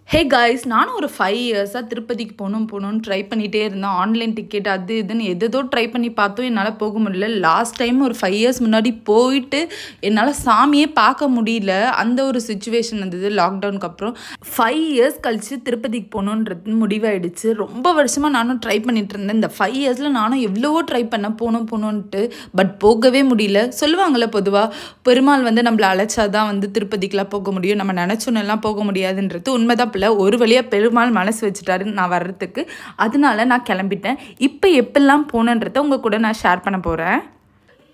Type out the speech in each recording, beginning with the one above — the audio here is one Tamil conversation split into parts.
ஹே காய்ஸ், நானும் ஒரு 5 இயர்ஸாக திருப்பதிக்கு போகணும்னு ட்ரை பண்ணிகிட்டே இருந்தேன். ஆன்லைன் டிக்கெட் அது இதுன்னு எதோ ட்ரை பண்ணி பார்த்தோம், என்னால் போக முடியல. லாஸ்ட் டைம் ஒரு 5 இயர்ஸ் முன்னாடி போயிட்டு என்னால் சாமியே பார்க்க முடியல. அந்த ஒரு சுச்சுவேஷன் இருந்தது லாக்டவுனுக்கு அப்புறம். 5 இயர்ஸ் கழித்து திருப்பதிக்கு போகணுன்றது முடிவாயிடுச்சு. ரொம்ப வருஷமாக நானும் ட்ரை பண்ணிட்டு இருந்தேன். இந்த 5 இயர்ஸில் நானும் எவ்வளவோ ட்ரை பண்ணேன் போகணுன்ட்டு. பட் போகவே முடியல. சொல்லுவாங்கள்ல பொதுவாக பெருமாள் நம்மளை அழைச்சாதான் திருப்பதிக்கெலாம் போக முடியும், நம்ம நினச்சோன்னெல்லாம் போக முடியாதுன்றது உண்மைதான். ஒரு வழியாக பெருமாள் மனசு வச்சுட்டாரு நான் வர்றதுக்கு. அதனால நான் கிளம்பிட்டேன். இப்போ எப்பெல்லாம் போனேன்றதை உங்கள் கூட நான் ஷேர் பண்ண போகிறேன்.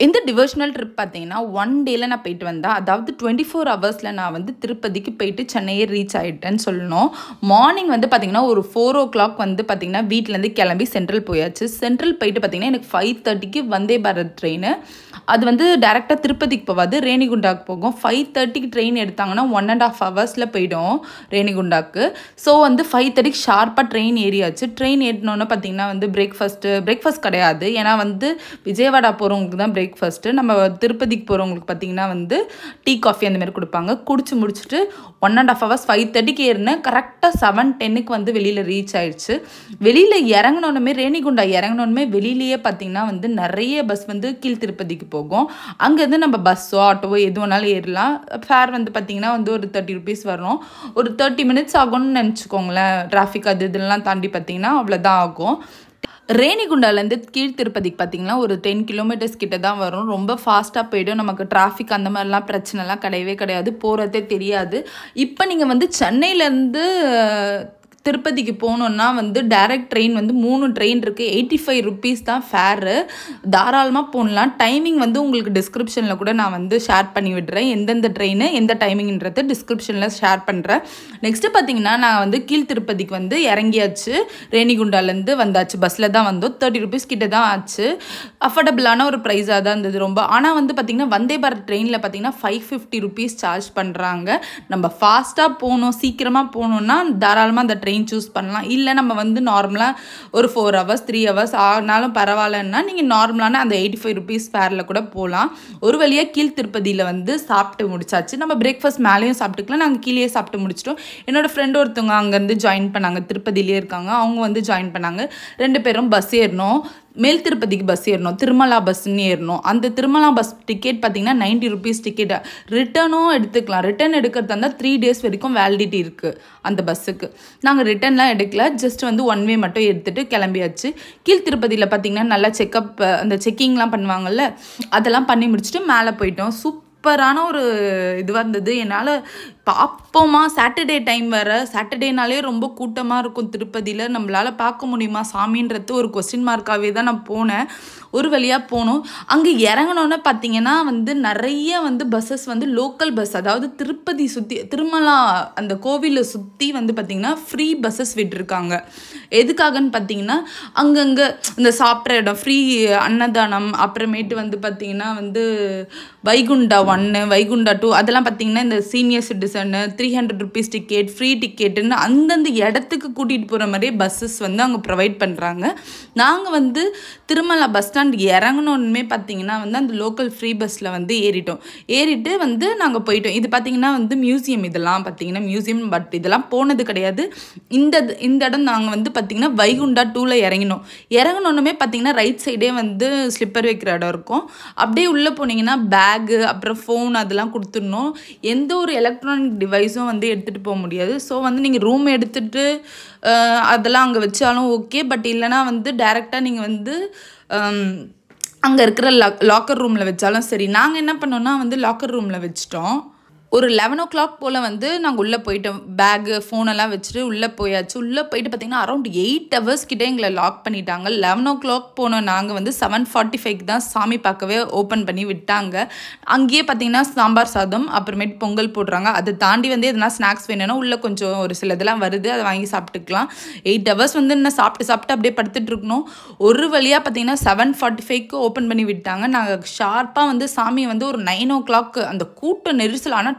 இந்த டிவோஷனல் ட்ரிப் பார்த்தீங்கன்னா 1 டேயில் நான் போயிட்டு வந்தேன். அதாவது 24 ஹவர்ஸில் நான் திருப்பதிக்கு போயிட்டு சென்னையே ரீச் ஆகிட்டேன்னு சொல்லணும். மார்னிங் பார்த்தீங்கன்னா ஒரு 4 o'clock பார்த்தீங்கன்னா வீட்டிலேருந்து கிளம்பி சென்ட்ரல் போயாச்சு. சென்ட்ரல் போயிட்டு பார்த்தீங்கன்னா எனக்கு 5:30க்கு வந்தே பாரத் ட்ரெயின். அது டேரெக்டாக திருப்பதிக்கு போகாது, ரேணிகுண்டாக்கு போகும். 5:30க்கு ட்ரெயின் எடுத்தாங்கன்னா 1.5 hours போயிடும் ரேணிகுண்டாக்கு. ஸோ 5:30க்கு ஷார்ப்பாக ட்ரெயின் ஏறியாச்சு. ட்ரெயின் ஏறினோன்னு பார்த்தீங்கன்னா பிரேக்ஃபாஸ்ட் கிடையாது. ஏன்னா விஜயவாடா போகிறவங்களுக்கு தான் பிரேக்ஃபாஸ்ட்டு. நம்ம திருப்பதிக்கு போகிறவங்களுக்கு பார்த்தீங்கன்னா டீ காஃபி அந்தமாதிரி கொடுப்பாங்க. குடிச்சு முடிச்சுட்டு 1.5 hours 5:30க்கு ஏறினேன். கரெக்டாக 7:10க்கு வெளியில் ரீச் ஆயிடுச்சு. வெளியில் இறங்கினோன்னுமே ரேணிகுண்டா இறங்கினோன்னுமே வெளியிலேயே பார்த்தீங்கன்னா நிறைய பஸ் கீழ் திருப்பதிக்கு போகும். அங்கேருந்து நம்ம பஸ்ஸோ ஆட்டோவோ எது வேணாலும் ஏறலாம். ஃபேர் பார்த்தீங்கன்னா ஒரு 30 rupees வரும். ஒரு 30 minutes ஆகும்னு நினச்சிக்கோங்களேன். டிராஃபிக் அது இதெல்லாம் தாண்டி பார்த்தீங்கன்னா அவ்வளோதான் ஆகும். ரேணிகுண்டாலேருந்து கீழ் திருப்பதிக்கு பார்த்தீங்கன்னா ஒரு 10 kilometers கிட்ட தான் வரும். ரொம்ப ஃபாஸ்ட்டாக போய்டும். நமக்கு டிராஃபிக் அந்த மாதிரிலாம் பிரச்சனைலாம் கிடையவே கிடையாது. போகிறதே தெரியாது. இப்போ நீங்கள் சென்னையிலேருந்து திருப்பதிக்கு போகணுன்னா டைரக்ட் ட்ரெயின் 3 ட்ரெயின் இருக்குது. 85 rupees தான் ஃபேரு. தாராளமாக போகலாம். டைமிங் உங்களுக்கு டிஸ்கிரிப்ஷனில் கூட நான் ஷேர் பண்ணி விடுறேன். எந்தெந்த ட்ரெயின் எந்த டைமிங்கிறது டிஸ்கிரிப்ஷனில் ஷேர் பண்ணுறேன். நெக்ஸ்ட்டு பார்த்தீங்கன்னா நான் கீழ் திருப்பதிக்கு இறங்கியாச்சு. ரேணிகுண்டாலேருந்து வந்தாச்சு. பஸ்ஸில் தான் வந்தோம். 30 rupees கிட்ட தான் ஆச்சு. அஃபோர்டபுளான ஒரு ப்ரைஸாக தான் இருந்தது ரொம்ப. ஆனால் பார்த்திங்கன்னா வந்தே பாரத் ட்ரெயினில் பார்த்தீங்கன்னா 550 rupees சார்ஜ் பண்ணுறாங்க. நம்ம ஃபாஸ்ட்டாக போகணும், சீக்கிரமாக போகணுன்னா தாராளமாக அந்த ட்ரெயின் சூஸ் பண்ணலாம். இல்லை நம்ம நார்மலாக ஒரு 4 hours 3 hours ஆனாலும் பரவாயில்லன்னா நீங்கள் நார்மலான அந்த 85 rupees ஃபேரில் கூட போகலாம். ஒரு வழியாக கீழ் திருப்பதியில் சாப்பிட்டு முடிச்சாச்சு. நம்ம பிரேக்ஃபாஸ்ட் மேலேயும் சாப்பிட்டுக்கலாம். நாங்கள் கீழே சாப்பிட்டு முடிச்சிட்டோம். என்னோடய ஃப்ரெண்ட் ஒருத்தவங்க அங்கேருந்து ஜாயின் பண்ணாங்க. திருப்பதியிலே இருக்காங்க. அவங்க ஜாயின் பண்ணாங்க. 2 பேரும் பஸ் ஏறணும். மேல் திருப்பதிக்கு பஸ் ஏறணும். திருமலா பஸ்ன்னு ஏறணும். அந்த திருமலா பஸ் டிக்கெட் பார்த்தீங்கன்னா 90 rupees டிக்கெட். ரிட்டர்னும் எடுத்துக்கலாம். ரிட்டர்ன் எடுக்கிறதா இருந்தால் 3 days வரைக்கும் வேலிடிட்டி இருக்குது அந்த பஸ்ஸுக்கு. நாங்கள் ரிட்டர்ன்லாம் எடுக்கல. ஜஸ்ட் 1 way மட்டும் எடுத்துகிட்டு கிளம்பியாச்சு. கீழ் திருப்பதியில் பார்த்தீங்கன்னா நல்லா செக்கப் அந்த செக்கிங்லாம் பண்ணுவாங்கள்ல, அதெல்லாம் பண்ணி முடிச்சுட்டு மேலே போயிட்டோம். சூப்பரான ஒரு இதுவாக இருந்தது. என்னால் பார்ப்போமா, சாட்டர்டே டைம் வேறு. சாட்டர்டேனாலே ரொம்ப கூட்டமாக இருக்கும் திருப்பதியில். நம்மளால் பார்க்க முடியுமா சாமின்றது ஒரு கொஸ்டின் மார்க்காகவே தான் நான் போனேன். ஒரு வழியாக போனோம். அங்கே இறங்கினோன்னே பார்த்தீங்கன்னா நிறைய பஸ்ஸஸ் லோக்கல் பஸ், அதாவது திருப்பதி சுற்றி திருமலா அந்த கோவிலை சுற்றி பார்த்திங்கன்னா ஃப்ரீ பஸ்ஸஸ் விட்டுருக்காங்க. எதுக்காகன்னு பார்த்தீங்கன்னா அங்கங்கே இந்த சாப்பிட்ற இடம் ஃப்ரீ அன்னதானம், அப்புறமேட்டு பார்த்திங்கன்னா வைகுண்டா 1 வைகுண்டா 2 அதெல்லாம் பார்த்திங்கன்னா இந்த senior citizen 300 rupees ticket free டிக்கெட்டுன்னு அந்தந்த இடத்துக்கு கூட்டிகிட்டு போகிற மாதிரியே பஸ்ஸஸ் அங்கே ப்ரொவைட் பண்ணுறாங்க. நாங்கள் திருமலா பஸ் ஸ்டாண்ட் இறங்கணுன்னே பார்த்தீங்கன்னா அந்த லோக்கல் ஃப்ரீ பஸ்ஸில் ஏறிட்டோம். ஏறிட்டு நாங்கள் போயிட்டோம். இது பார்த்திங்கன்னா மியூசியம். இதெல்லாம் பார்த்திங்கன்னா மியூசியம். பட் இதெல்லாம் போனது கிடையாது. இந்த இடம் நாங்கள் பார்த்திங்கன்னா வைகுண்டா 2ல் இறங்கினோம். இறங்கினோன்னுமே பார்த்திங்கன்னா ரைட் சைடே ஸ்லிப்பர் வைக்கிற இடம் இருக்கும். அப்படியே உள்ளே போனீங்கன்னா பேகு அப்புறம் ஃபோன் அதெல்லாம் கொடுத்துடணும். எந்த ஒரு எலக்ட்ரானிக் டிவைஸும் எடுத்துகிட்டு போக முடியாது. ஸோ நீங்கள் ரூம் எடுத்துகிட்டு அதெல்லாம் அங்கே வச்சாலும் ஓகே. பட் இல்லைனா டேரெக்டாக நீங்கள் அங்கே இருக்கிற லாக்கர் ரூமில் வச்சாலும் சரி. நாங்கள் என்ன பண்ணோன்னா லாக்கர் ரூமில் வச்சிட்டோம். ஒரு 11 o'clock போல் நாங்கள் உள்ளே போயிட்டோம். பேகு ஃபோனெல்லாம் வச்சுட்டு உள்ளே போயாச்சு. உள்ளே போயிட்டு பார்த்திங்கன்னா அரௌண்ட் 8 hours கிட்டே எங்களை லாக் பண்ணிட்டாங்க. 11 o'clock போனோம். நாங்கள் 7:45க்கு தான் சாமி பார்க்கவே ஓப்பன் பண்ணி விட்டாங்க. அங்கேயே பார்த்திங்கன்னா சாம்பார் சாதம் அப்புறமேட்டு பொங்கல் போடுறாங்க. அதை தாண்டி எதனா ஸ்நாக்ஸ் வேணும்னா உள்ளே கொஞ்சம் ஒரு சில இதெல்லாம் வருது, அதை வாங்கி சாப்பிட்டுக்கலாம். 8 hours என்ன சாப்பிட்டு அப்படியே படுத்துட்டு இருக்கணும். ஒரு வழியாக பார்த்திங்கன்னா 7:45க்கு ஓப்பன் பண்ணி விட்டாங்க. நாங்கள் ஷார்ப்பாக சாமி ஒரு 9 o'clock அந்த கூட்ட நெரிசல். ஆனால்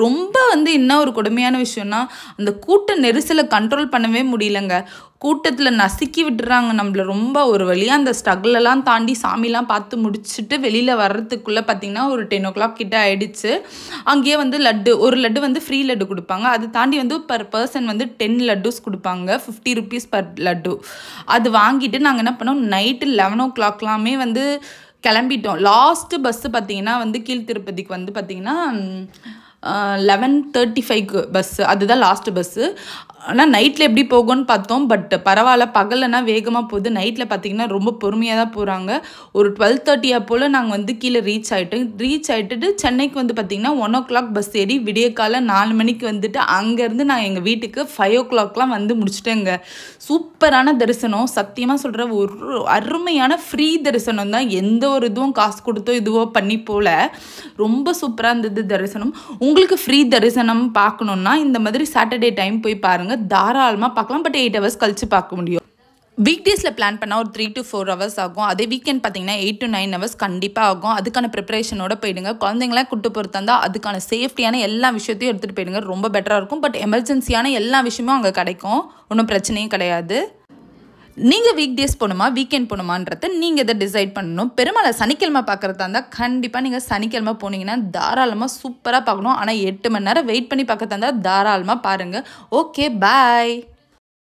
ரொம்ப வந்து என்ன ஒரு கொடுமையான விஷயம்னா அந்த கூட்ட நெரிசலை கண்ட்ரோல் பண்ணவே முடியலங்க. கூட்டத்தில் நசுக்கி விட்டுறாங்க நம்மள. ரொம்ப ஒரு வழியாக அந்த ஸ்ட்ரகிளெல்லாம் தாண்டி சாமிலாம் பார்த்து முடிச்சுட்டு வெளியில் வர்றதுக்குள்ளே பார்த்திங்கன்னா ஒரு 10 o'clock கிட்ட ஆகிடுச்சு. அங்கேயே வந்து ஒரு லட்டு வந்து ஃப்ரீ லட்டு கொடுப்பாங்க. அது தாண்டி வந்து பர் பர்சன் வந்து 10 லட்டுஸ் கொடுப்பாங்க, 50 rupees பர் லட்டு. அது வாங்கிட்டு நாங்கள் என்ன பண்ணோம், நைட்டு 11 o'clockலாமே வந்து கிளம்பிட்டோம். லாஸ்ட்டு பஸ்ஸு பார்த்திங்கன்னா வந்து கீழ் திருப்பதிக்கு வந்து பார்த்திங்கன்னா 11:35 பஸ்ஸு, அதுதான் லாஸ்ட்டு பஸ்ஸு. ஆனால் நைட்டில் எப்படி போகும்னு பார்த்தோம். பட் பரவாயில்ல, பகல்லனா வேகமாக போகுது. நைட்டில் பார்த்திங்கன்னா ரொம்ப பொறுமையாக தான் போகிறாங்க. ஒரு 12:30 போல் நாங்கள் வந்து கீழே ரீச் ஆகிட்டுட்டு சென்னைக்கு வந்து பார்த்திங்கன்னா 1 o'clock பஸ் ஏறி விடிய காலை 4 மணிக்கு வந்துட்டு அங்கேருந்து நான் எங்கள் வீட்டுக்கு 5 o'clockலாம் வந்து முடிச்சிட்டேங்க. சூப்பரான தரிசனம். சத்தியமாக சொல்கிற ஒரு அருமையான ஃப்ரீ தரிசனம் தான். எந்த ஒரு இதுவும் காசு கொடுத்தோ இதுவோ பண்ணி போல ரொம்ப சூப்பராக இருந்தது தரிசனம். உங்களுக்கு ஃப்ரீ தரிசனம் பார்க்கணுன்னா இந்த மாதிரி சாட்டர்டே டைம் போய் பாருங்கள், தாராளமாக பார்க்கலாம். பட் 8 hours கழிச்சு பார்க்க முடியும். வீக் டேஸில் பிளான் பண்ணால் ஒரு 3 to 4 hours ஆகும். அதே வீக்கெண்ட் பார்த்தீங்கன்னா 8 to 9 hours கண்டிப்பாக ஆகும். அதுக்கான ப்ரிப்பரேஷனோட போயிடுங்க. குழந்தைங்களாம் கூட்டு போகிறதா இருந்தால் அதுக்கான சேஃப்டியான எல்லா விஷயத்தையும் எடுத்துகிட்டு போயிடுங்க, ரொம்ப பெட்டராக இருக்கும். பட் எமர்ஜென்சியான எல்லா விஷயமும் அங்கே கிடைக்கும், ஒன்றும் பிரச்சனையும் கிடையாது. நீங்கள் வீக் டேஸ் போகணுமா வீக்கெண்ட் போகணுமான்றத நீங்கள் இதை டிசைட் பண்ணணும். பெருமாளை சனிக்கிழமை பார்க்குறதா இருந்தால் கண்டிப்பாக நீங்கள் சனிக்கிழமை போனீங்கன்னா தாராளமாக சூப்பராக பார்க்கணும். ஆனால் 8 மணி நேரம் வெயிட் பண்ணி பார்க்கறதா இருந்தால் தாராளமாக பாருங்கள். ஓகே, பாய்.